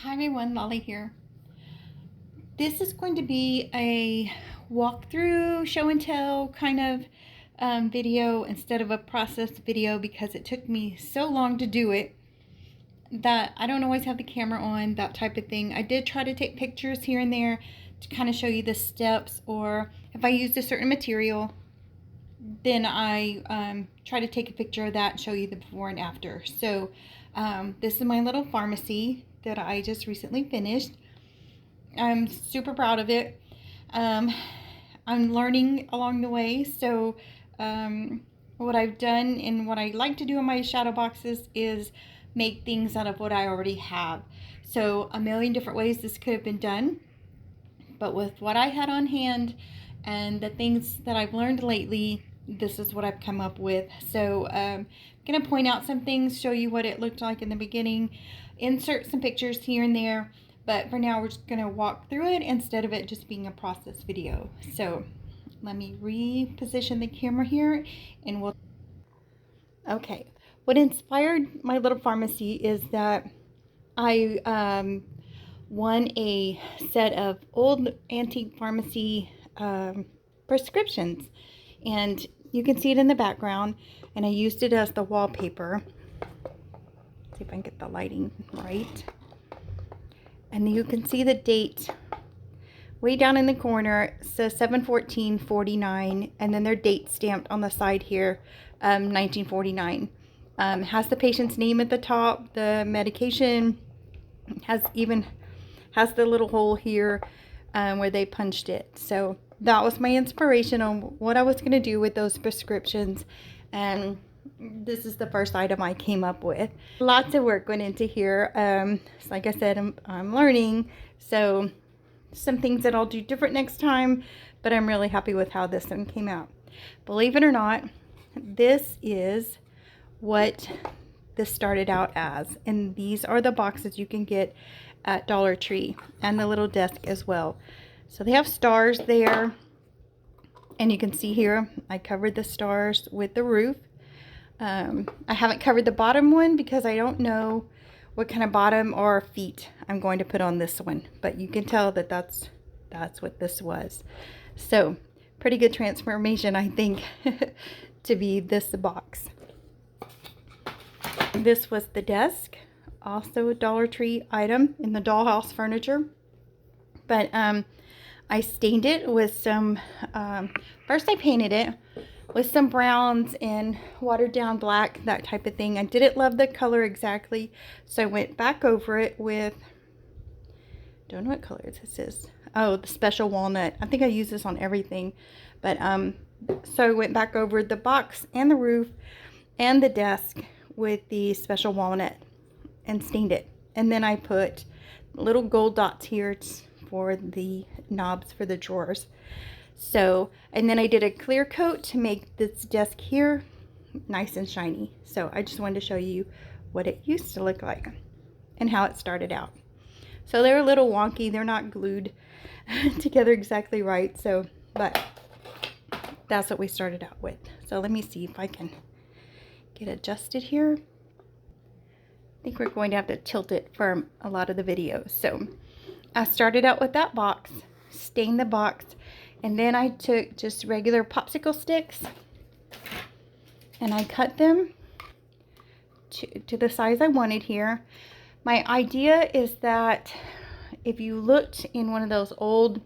Hi everyone, Lolly here. This is going to be a walkthrough, show and tell kind of video instead of a process video because it took me so long to do it that I don't always have the camera on, that type of thing. I did try to take pictures here and there to kind of show you the steps, or if I used a certain material, then I try to take a picture of that and show you the before and after. So this is my little pharmacy that I just recently finished. I'm super proud of it. I'm learning along the way. So what I've done and what I like to do in my shadow boxes is make things out of what I already have. So a million different ways this could have been done, but with what I had on hand and the things that I've learned lately, this is what I've come up with. So I'm going to point out some things, show you what it looked like in the beginning, insert some pictures here and there, but for now we're just going to walk through it instead of it just being a process video. So let me reposition the camera here and we'll... Okay, what inspired my little pharmacy is that I won a set of old antique pharmacy prescriptions, and you can see it in the background, and I used it as the wallpaper. See if I can get the lighting right. And you can see the date way down in the corner. It says 7/14/49, and then their date stamped on the side here, 1949. Has the patient's name at the top, the medication, has the little hole here where they punched it. So that was my inspiration on what I was going to do with those prescriptions, and this is the first item I came up with. Lots of work went into here. So like I said, I'm learning, so some things that I'll do different next time, but I'm really happy with how this one came out. Believe it or not, this is what this started out as, and these are the boxes you can get at Dollar Tree, and the little desk as well. So they have stars there, and you can see here I covered the stars with the roof. I haven't covered the bottom one because I don't know what kind of bottom or feet I'm going to put on this one, but you can tell that that's what this was. So pretty good transformation, I think, to be this box. This was the desk, also a Dollar Tree item in the dollhouse furniture, but I stained it with some, first I painted it with some browns and watered down black, that type of thing. I didn't love the color exactly, so I went back over it with, don't know what color this is. Oh, the special walnut. I think I use this on everything, but so I went back over the box and the roof and the desk with the special walnut and stained it. And then I put little gold dots here for the knobs for the drawers. So, and then I did a clear coat to make this desk here nice and shiny. So I just wanted to show you what it used to look like and how it started out. So they're a little wonky. They're not glued together exactly right. So, but that's what we started out with. So let me see if I can get adjusted here. I think we're going to have to tilt it for a lot of the videos. So I started out with that box, stained the box, and then I took just regular popsicle sticks and I cut them to the size I wanted here. My idea is that if you looked in one of those old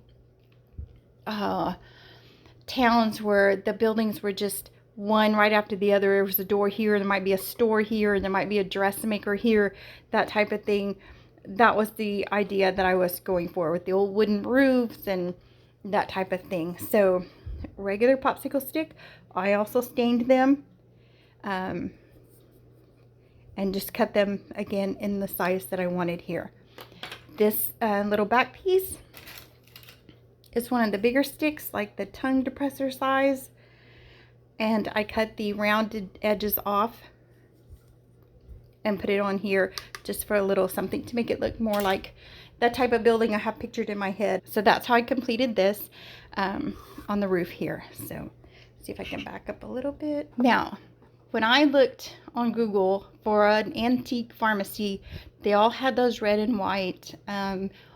towns where the buildings were just one right after the other, there was a door here, there might be a store here, and there might be a dressmaker here, that type of thing. That was the idea that I was going for, with the old wooden roofs and that type of thing. So regular popsicle stick, I also stained them and just cut them again in the size that I wanted here. This little back piece is one of the bigger sticks, like the tongue depressor size, and I cut the rounded edges off and put it on here just for a little something to make it look more like that type of building I have pictured in my head. So that's how I completed this on the roof here. So see if I can back up a little bit. Now, when I looked on Google for an antique pharmacy they all had those red and white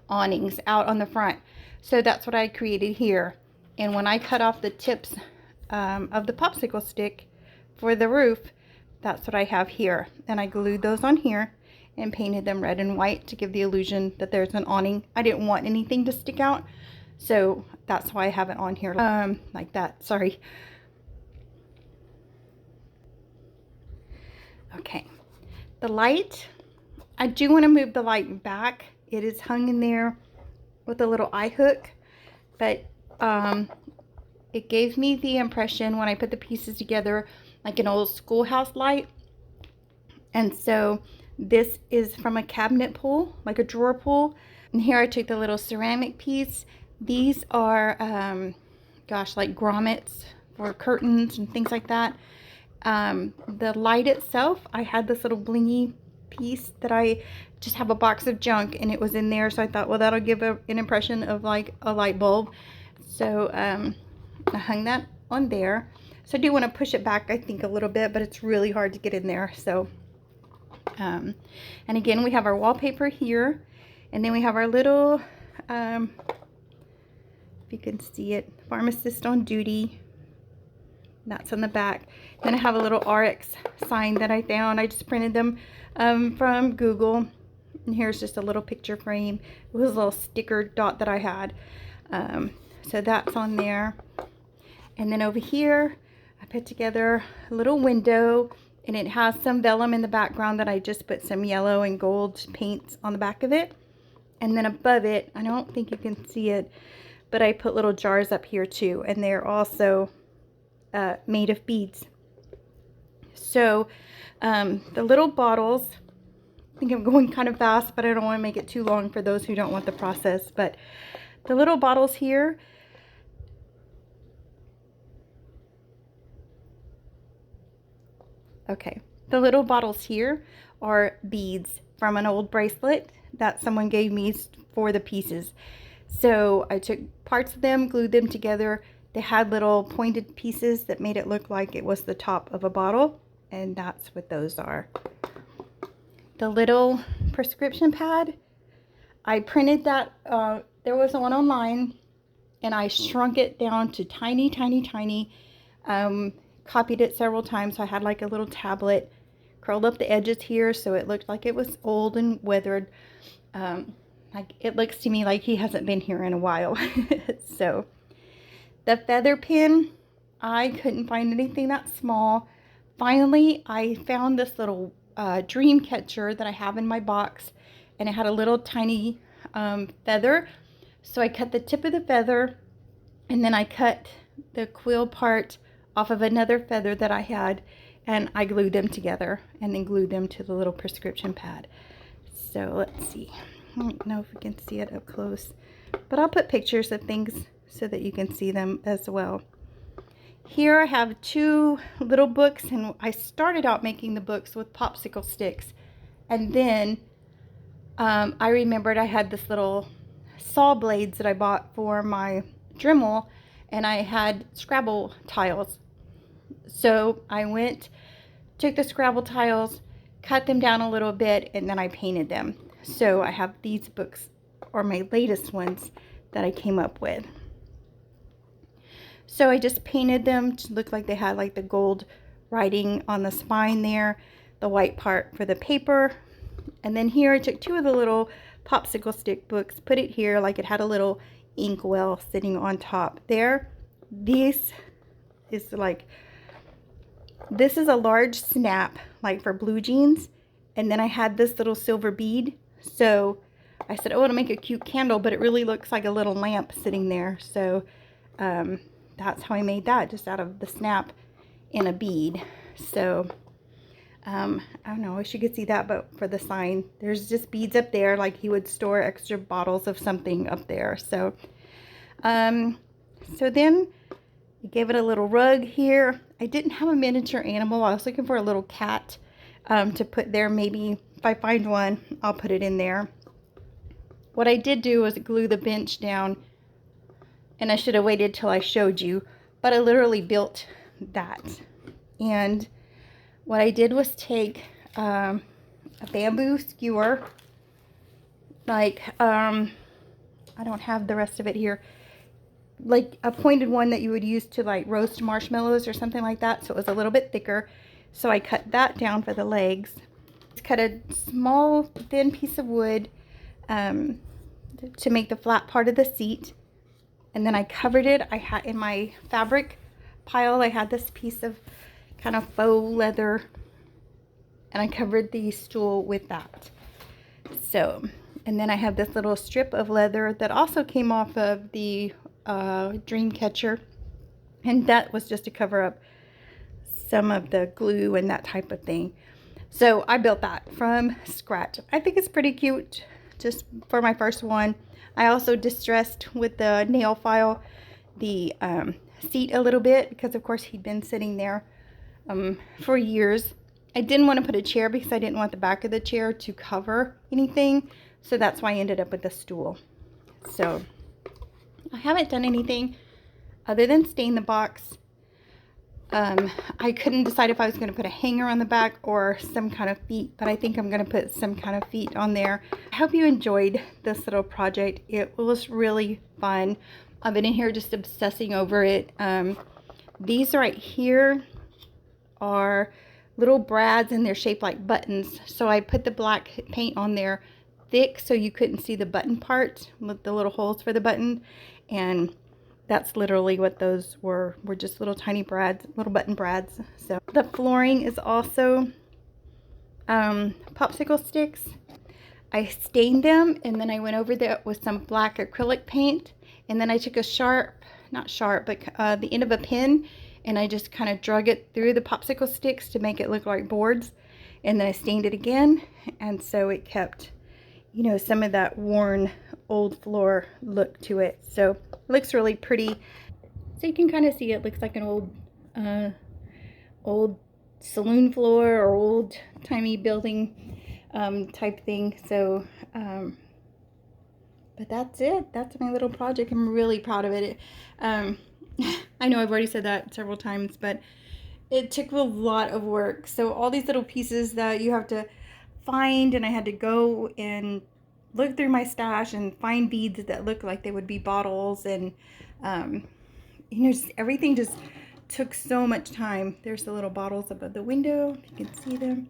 awnings out on the front. So that's what I created here. And when I cut off the tips of the popsicle stick for the roof, that's what I have here. And I glued those on here and painted them red and white to give the illusion that there's an awning. I didn't want anything to stick out, so that's why I have it on here like that. Sorry. Okay, the light, I do want to move the light back. It is hung in there with a little eye hook, but it gave me the impression when I put the pieces together like an old schoolhouse light. And so this is from a cabinet pull, like a drawer pull. And here I took the little ceramic piece. These are gosh, like grommets for curtains and things like that. The light itself, I had this little blingy piece that I just have a box of junk and it was in there, so I thought, well, that'll give an impression of like a light bulb. So I hung that on there. So I do want to push it back, I think, a little bit, but it's really hard to get in there. So and again, we have our wallpaper here, and then we have our little if you can see it, pharmacist on duty. That's on the back. Then I have a little RX sign that I found. I just printed them from Google. And here's just a little picture frame. It was a little sticker dot that I had. So that's on there. And then over here, I put together a little window. And it has some vellum in the background that I just put some yellow and gold paints on the back of it. And then above it, I don't think you can see it, but I put little jars up here too. And they're also made of beads. So the little bottles, I think I'm going kind of fast, but I don't want to make it too long for those who don't want the process. But the little bottles here, okay, the little bottles here are beads from an old bracelet that someone gave me for the pieces. So I took parts of them, glued them together. They had little pointed pieces that made it look like it was the top of a bottle, and that's what those are. The little prescription pad, I printed that, there was one online, and I shrunk it down to tiny, tiny, tiny. Copied it several times, so I had like a little tablet, curled up the edges here so it looked like it was old and weathered. Like it looks to me like he hasn't been here in a while. So the feather pin, I couldn't find anything that small. Finally, I found this little dream catcher that I have in my box, and it had a little tiny feather. So I cut the tip of the feather, and then I cut the quill part off of another feather that I had, and I glued them together and then glued them to the little prescription pad. So let's see. I don't know if we can see it up close, but I'll put pictures of things so that you can see them as well. Here I have two little books, and I started out making the books with popsicle sticks, and then I remembered I had this little saw blades that I bought for my Dremel, and I had Scrabble tiles. So I took the Scrabble tiles, cut them down a little bit, and then I painted them. So I have these books, or my latest ones, that I came up with. So I just painted them to look like they had like the gold writing on the spine there, the white part for the paper. And then here I took two of the little popsicle stick books, put it here like it had a little inkwell sitting on top there. This is a large snap, like for blue jeans. And then I had this little silver bead. So I said, oh, it'll make a cute candle, but it really looks like a little lamp sitting there. So that's how I made that, just out of the snap in a bead. So I don't know, I wish you could see that, but for the sign, there's just beads up there, like he would store extra bottles of something up there. So so then I gave it a little rug here. I didn't have a miniature animal. I was looking for a little cat to put there. Maybe if I find one, I'll put it in there. What I did do was glue the bench down, and I should have waited till I showed you, but I literally built that. And what I did was take, I a bamboo skewer, like, I don't have the rest of it here, like a pointed one that you would use to like roast marshmallows or something like that. So it was a little bit thicker. So I cut that down for the legs. Cut a small thin piece of wood to make the flat part of the seat. And then I covered it. I had in my fabric pile, I had this piece of kind of faux leather, and I covered the stool with that. So, and then I have this little strip of leather that also came off of the dream catcher, and that was just to cover up some of the glue and that type of thing. So I built that from scratch. I think it's pretty cute just for my first one. I also distressed with the nail file the seat a little bit because of course he'd been sitting there for years. I didn't want to put a chair because I didn't want the back of the chair to cover anything. So that's why I ended up with the stool. So I haven't done anything other than stain the box. I couldn't decide if I was going to put a hanger on the back or some kind of feet, but I think I'm going to put some kind of feet on there. I hope you enjoyed this little project. It was really fun. I've been in here just obsessing over it. These right here are little brads and they're shaped like buttons. So I put the black paint on there thick so you couldn't see the button part with the little holes for the button, and that's literally what those were just little tiny brads, little button brads. So the flooring is also popsicle sticks. I stained them and then I went over there with some black acrylic paint, and then I took a not sharp, but the end of a pin, and I just kind of drug it through the popsicle sticks to make it look like boards, and then I stained it again, and so it kept, you know, some of that worn old floor look to it. So it looks really pretty. So you can kind of see it looks like an old saloon floor or old timey building type thing. So but that's it. That's my little project. I'm really proud of it. I know I've already said that several times, but it took a lot of work. So all these little pieces that you have to find, and I had to go and look through my stash and find beads that look like they would be bottles, and you know, just everything just took so much time. There's the little bottles above the window, if you can see them.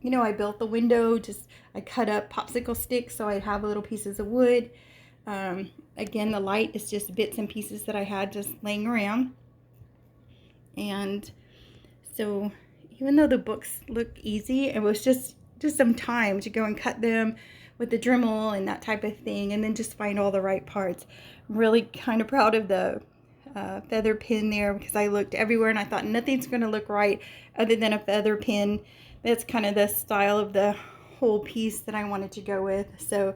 You know, I built the window, I cut up popsicle sticks so I'd have little pieces of wood. Again, the light is just bits and pieces that I had just laying around. And so even though the books look easy, it was just some time to go and cut them with the Dremel and that type of thing, and then just find all the right parts. I'm really kind of proud of the feather pin there, because I looked everywhere and I thought nothing's going to look right other than a feather pin. That's kind of the style of the whole piece that I wanted to go with. So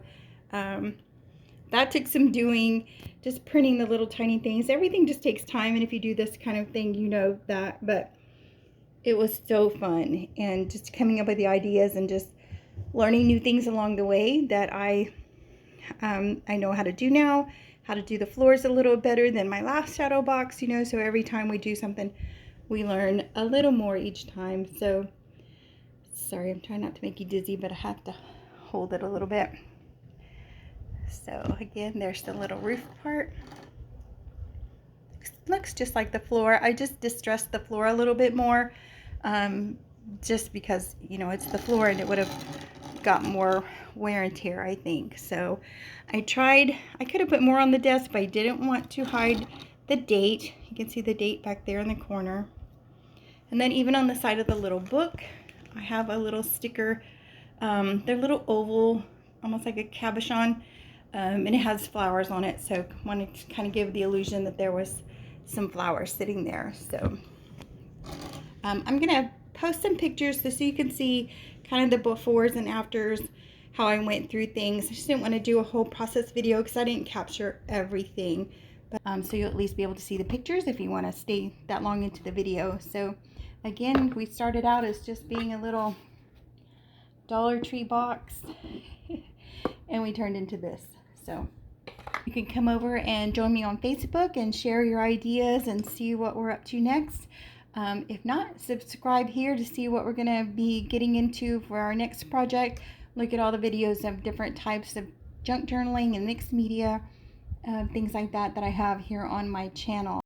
that took some doing, just printing the little tiny things. Everything just takes time, and if you do this kind of thing, you know that. But it was so fun, and just coming up with the ideas and just learning new things along the way that I know how to do now, how to do the floors a little better than my last shadow box, you know. So every time we do something, we learn a little more each time. So sorry, I'm trying not to make you dizzy, but I have to hold it a little bit. So again, there's the little roof part. Looks just like the floor. I just distressed the floor a little bit more, just because, you know, it's the floor and it would have got more wear and tear, I think. So I could have put more on the desk, but I didn't want to hide the date. You can see the date back there in the corner. And then even on the side of the little book, I have a little sticker. They're little oval, almost like a cabochon, and it has flowers on it. So I wanted to kind of give the illusion that there was some flowers sitting there. So I'm gonna post some pictures so you can see kind of the befores and afters, how I went through things. I just didn't want to do a whole process video because I didn't capture everything, but so you'll at least be able to see the pictures if you want to stay that long into the video. So again, we started out as just being a little Dollar Tree box and we turned into this. So you can come over and join me on Facebook and share your ideas and see what we're up to next. If not, subscribe here to see what we're going to be getting into for our next project. Look at all the videos of different types of junk journaling and mixed media, things like that I have here on my channel.